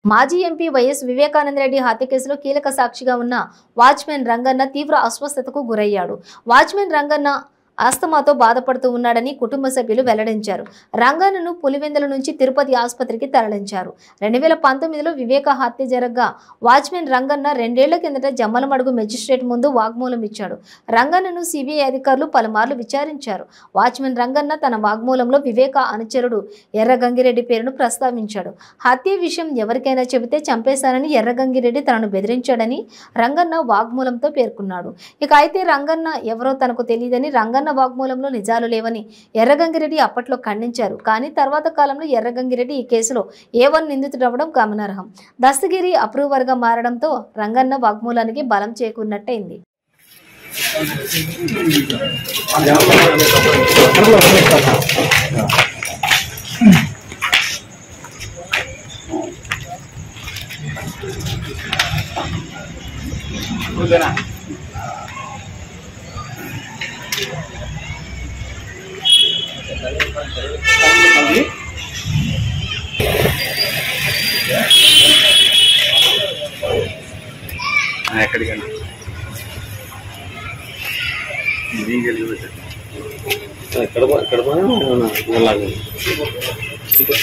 మాజీ MP YS Vivekananda Reddy హత్య కేసులో కీలక సాక్షిగా ఉన్న వాచ్మెన్ రంగన్న తీవ్ర అస్వస్థతకు గురయ్యాడు. వాచ్మెన్ రంగన్న ఆస్తమాతో బాధపడుతూ ఉన్నాడని కుటుంబ సభ్యులు వెల్లడించారు. రంగన్నను పులివెందుల నుంచి తిరుపతి ఆసుపత్రికి తరలించారు. 2019లో వివేక హత్య జరగ్గా వాచ్మెన్ రంగన్న 2 ఏళ్ల కిందట జమ్మలమడుగు మెజిస్ట్రేట్ ముందు వాగ్మూలం ఇచ్చాడు. రంగన్నను సిబిఐ అధికారులు పలుమార్లు విచారించారు. వాచ్మెన్ రంగన్న తన వాగ్మూలంలో వివేక అనుచరుడు ఎర్రగంగిరెడ్డి పేరును ప్రస్తావించాడు. హత్య విషయం ఎవరికైనా చెబితే చంపేశానని ఎర్రగంగిరెడ్డి తనను బెదిరించాడని రంగన్న వాగ్మూలంతో పేర్కొన్నాడు. అయితే రంగన్న ఎవరో తనకు తెలియదని, రంగన్న వాగ్మూలంలో నిజాలు లేవని ఎర్రగంగిరెడ్డి అప్పట్లో ఖండించారు. కానీ తర్వాత కాలంలో ఎర్రగంగిరెడ్డి ఈ కేసులో A1 నిందితుడవడం గమనార్హం. దస్తగిరి అప్రూవర్ గా మారడంతో రంగన్న వాగ్మూలానికి బలం చేకూరినట్టయింది. ఎక్కడికండి ఇక్కడ